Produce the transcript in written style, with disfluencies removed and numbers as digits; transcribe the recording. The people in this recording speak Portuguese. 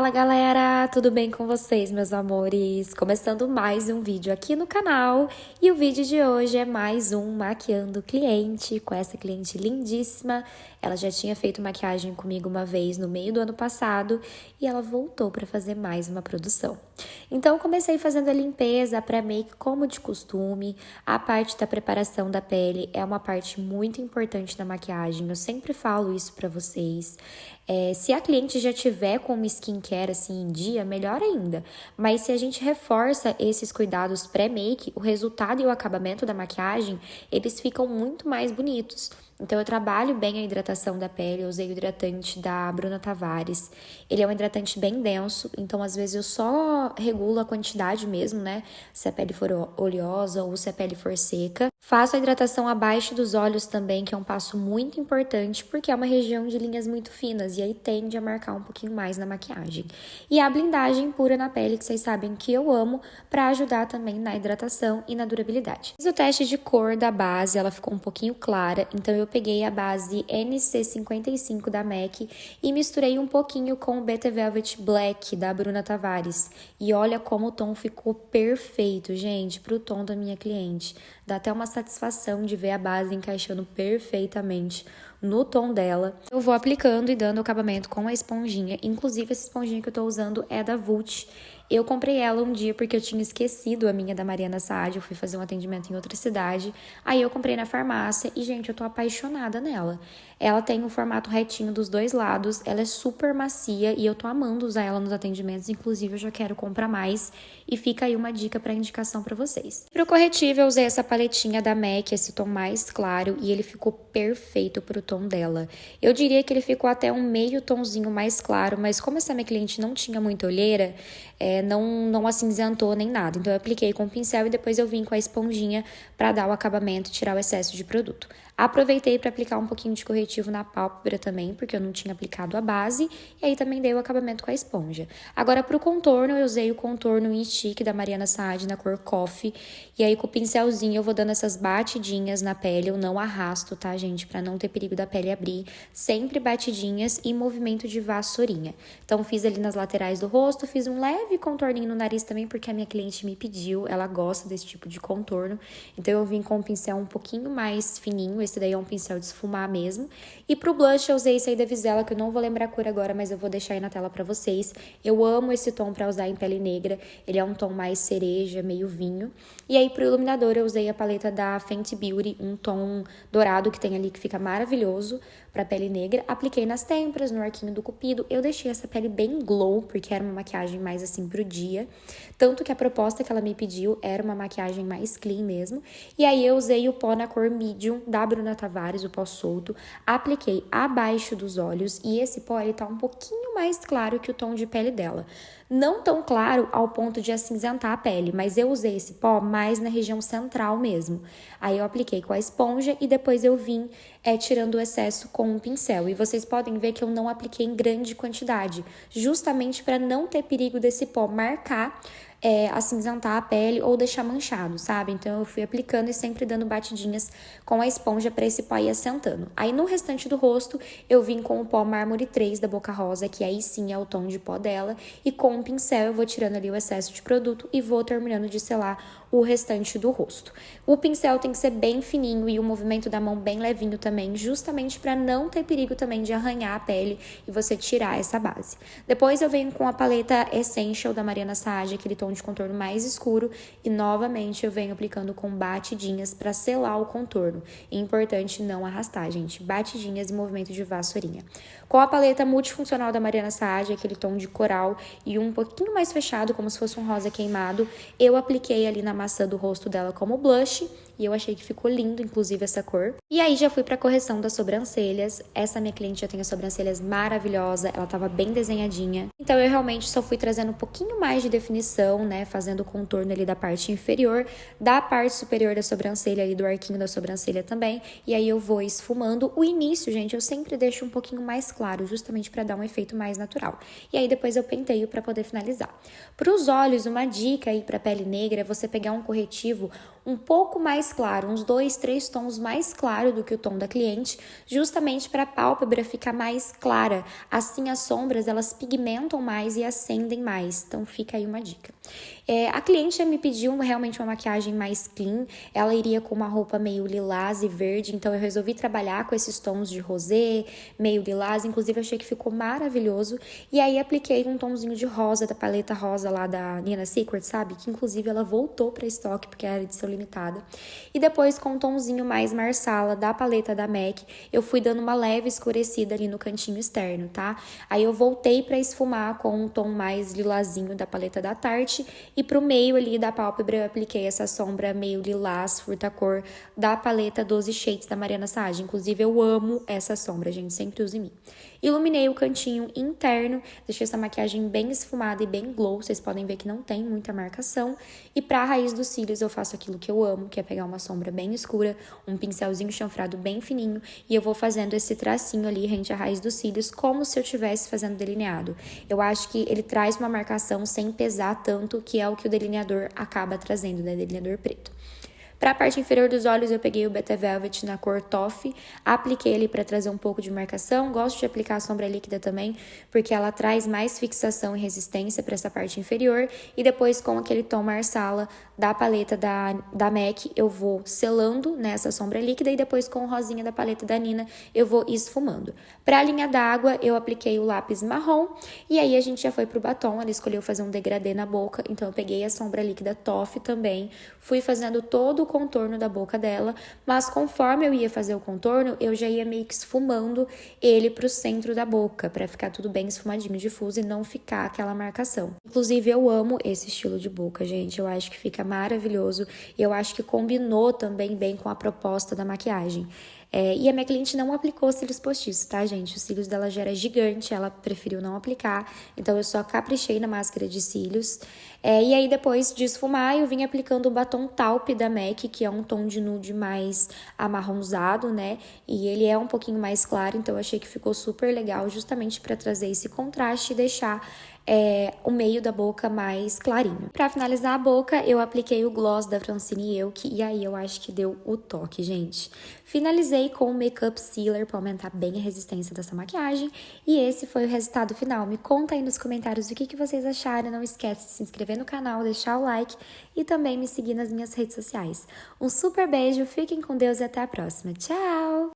Fala galera, tudo bem com vocês, meus amores? Começando mais um vídeo aqui no canal e o vídeo de hoje é mais um maquiando cliente com essa cliente lindíssima. Ela já tinha feito maquiagem comigo uma vez no meio do ano passado e ela voltou para fazer mais uma produção. Então comecei fazendo a limpeza, a pré-make como de costume. A parte da preparação da pele é uma parte muito importante da maquiagem, eu sempre falo isso para vocês. Se a cliente já tiver com uma skincare assim em dia, melhor ainda. Mas se a gente reforça esses cuidados pré-make, o resultado e o acabamento da maquiagem, eles ficam muito mais bonitos. Então eu trabalho bem a hidratação da pele, eu usei o hidratante da Bruna Tavares. Ele é um hidratante bem denso, então às vezes eu só regulo a quantidade mesmo, né? Se a pele for oleosa ou se a pele for seca. Faço a hidratação abaixo dos olhos também, que é um passo muito importante, porque é uma região de linhas muito finas e aí tende a marcar um pouquinho mais na maquiagem. E a blindagem pura na pele, que vocês sabem que eu amo, para ajudar também na hidratação e na durabilidade. Fiz o teste de cor da base, ela ficou um pouquinho clara, então eu peguei a base NC55 da MAC e misturei um pouquinho com o BT Velvet Black da Bruna Tavares. E olha como o tom ficou perfeito, gente, pro tom da minha cliente. Dá até uma satisfação de ver a base encaixando perfeitamente no tom dela. Eu vou aplicando e dando acabamento com a esponjinha. Inclusive, essa esponjinha que eu tô usando é da Vult. Eu comprei ela um dia porque eu tinha esquecido a minha da Mariana Saad. Eu fui fazer um atendimento em outra cidade. Aí eu comprei na farmácia e, gente, eu tô apaixonada nela. Ela tem um formato retinho dos dois lados. Ela é super macia e eu tô amando usar ela nos atendimentos. Inclusive, eu já quero comprar mais. E fica aí uma dica para indicação para vocês. Pro corretivo, eu usei essa paletinha da MAC, esse tom mais claro. E ele ficou perfeito pro tom dela. Eu diria que ele ficou até um meio tomzinho mais claro, mas como essa minha cliente não tinha muita olheira, não acinzentou nem nada. Então eu apliquei com o pincel e depois eu vim com a esponjinha para dar o acabamento e tirar o excesso de produto. Aproveitei para aplicar um pouquinho de corretivo na pálpebra também, porque eu não tinha aplicado a base, e aí também dei o acabamento com a esponja. Agora pro contorno, eu usei o contorno in stick da Mariana Saad na cor Coffee, e aí com o pincelzinho eu vou dando essas batidinhas na pele, eu não arrasto, tá, gente, para não ter perigo da pele abrir, sempre batidinhas e movimento de vassourinha. Então fiz ali nas laterais do rosto, fiz um leve contorninho no nariz também, porque a minha cliente me pediu, ela gosta desse tipo de contorno, então eu vim com um pincel um pouquinho mais fininho, esse daí é um pincel de esfumar mesmo. E pro blush eu usei esse aí da Visela, que eu não vou lembrar a cor agora, mas eu vou deixar aí na tela pra vocês. Eu amo esse tom pra usar em pele negra, ele é um tom mais cereja, meio vinho. E aí pro iluminador eu usei a paleta da Fenty Beauty, um tom dourado que tem ali que fica maravilhoso pra pele negra. Apliquei nas têmporas, no arquinho do cupido. Eu deixei essa pele bem glow, porque era uma maquiagem mais assim pro dia. Tanto que a proposta que ela me pediu era uma maquiagem mais clean mesmo. E aí eu usei o pó na cor medium da Bruna Tavares, o pó solto. Apliquei abaixo dos olhos e esse pó ele tá um pouquinho mais claro que o tom de pele dela. Não tão claro ao ponto de acinzentar a pele, mas eu usei esse pó mais na região central mesmo. Aí eu apliquei com a esponja e depois eu vim tirando o excesso com um pincel. E vocês podem ver que eu não apliquei em grande quantidade, justamente para não ter perigo desse pó marcar, acinzentar a pele ou deixar manchado, sabe? Então eu fui aplicando e sempre dando batidinhas com a esponja para esse pó ir assentando. Aí no restante do rosto eu vim com o pó Mármore 3 da Boca Rosa, que aí sim é o tom de pó dela, e com o pincel eu vou tirando ali o excesso de produto e vou terminando de selar o restante do rosto. O pincel tem que ser bem fininho e o movimento da mão bem levinho também, justamente para não ter perigo também de arranhar a pele e você tirar essa base. Depois eu venho com a paleta Essential da Mariana Saad, aquele tom de contorno mais escuro, e novamente eu venho aplicando com batidinhas para selar o contorno. É importante não arrastar, gente. Batidinhas e movimento de vassourinha. Com a paleta multifuncional da Mariana Saad, aquele tom de coral e um pouquinho mais fechado, como se fosse um rosa queimado, eu apliquei ali na maçã do rosto dela como blush e eu achei que ficou lindo, inclusive, essa cor. E aí já fui pra correção das sobrancelhas. Essa minha cliente já tem as sobrancelhas maravilhosas, ela tava bem desenhadinha. Então eu realmente só fui trazendo um pouquinho mais de definição, né, fazendo o contorno ali da parte inferior, da parte superior da sobrancelha ali, do arquinho da sobrancelha também. E aí eu vou esfumando. O início, gente, eu sempre deixo um pouquinho mais claro, justamente pra dar um efeito mais natural. E aí depois eu penteio pra poder finalizar. Pros olhos, uma dica aí pra pele negra é você pegar um corretivo um pouco mais claro, uns 2, 3 tons mais claro do que o tom da cliente, justamente para a pálpebra ficar mais clara. Assim as sombras elas pigmentam mais e acendem mais. Então fica aí uma dica. A cliente me pediu realmente uma maquiagem mais clean, ela iria com uma roupa meio lilás e verde, então eu resolvi trabalhar com esses tons de rosé, meio lilás, inclusive achei que ficou maravilhoso, e aí apliquei um tomzinho de rosa, da paleta rosa lá da Nina Secret, sabe? Que inclusive ela voltou para estoque, porque era edição limitada, e depois com um tomzinho mais marsala da paleta da MAC, eu fui dando uma leve escurecida ali no cantinho externo, tá? Aí eu voltei para esfumar com um tom mais lilazinho da paleta da Tarte, e pro meio ali da pálpebra eu apliquei essa sombra meio lilás, furta-cor, da paleta 12 Shades da Mariana Sage. Inclusive eu amo essa sombra, gente, sempre uso em mim. Iluminei o cantinho interno, deixei essa maquiagem bem esfumada e bem glow, vocês podem ver que não tem muita marcação. E pra raiz dos cílios eu faço aquilo que eu amo, que é pegar uma sombra bem escura, um pincelzinho chanfrado bem fininho, e eu vou fazendo esse tracinho ali rente à raiz dos cílios, como se eu estivesse fazendo delineado. Eu acho que ele traz uma marcação sem pesar tanto, que é o que o delineador acaba trazendo, né? Delineador preto. Para a parte inferior dos olhos, eu peguei o Beta Velvet na cor Toffee, apliquei ele para trazer um pouco de marcação. Gosto de aplicar a sombra líquida também, porque ela traz mais fixação e resistência para essa parte inferior. E depois, com aquele tom marsala da paleta da MAC, eu vou selando nessa sombra líquida e depois com o rosinha da paleta da Nina, eu vou esfumando. Para a linha d'água, eu apliquei o lápis marrom e aí a gente já foi pro batom. Ela escolheu fazer um degradê na boca, então eu peguei a sombra líquida Toffee também, fui fazendo todo o contorno da boca dela, mas conforme eu ia fazer o contorno, eu já ia meio que esfumando ele pro centro da boca, para ficar tudo bem esfumadinho, difuso e não ficar aquela marcação. Inclusive, eu amo esse estilo de boca, gente, eu acho que fica maravilhoso e eu acho que combinou também bem com a proposta da maquiagem. E a minha cliente não aplicou cílios postiços, tá, gente? Os cílios dela já era gigante, ela preferiu não aplicar, então eu só caprichei na máscara de cílios. E aí, depois de esfumar, eu vim aplicando o batom Taupe da MAC, que é um tom de nude mais amarronzado, né? E ele é um pouquinho mais claro, então eu achei que ficou super legal, justamente para trazer esse contraste e deixar o meio da boca mais clarinho. Para finalizar a boca, eu apliquei o gloss da Francine Elk e aí eu acho que deu o toque, gente. Finalizei com o Makeup Sealer para aumentar bem a resistência dessa maquiagem e esse foi o resultado final. Me conta aí nos comentários o que vocês acharam. Não esquece de se inscrever no canal, deixar o like e também me seguir nas minhas redes sociais. Um super beijo, fiquem com Deus e até a próxima. Tchau!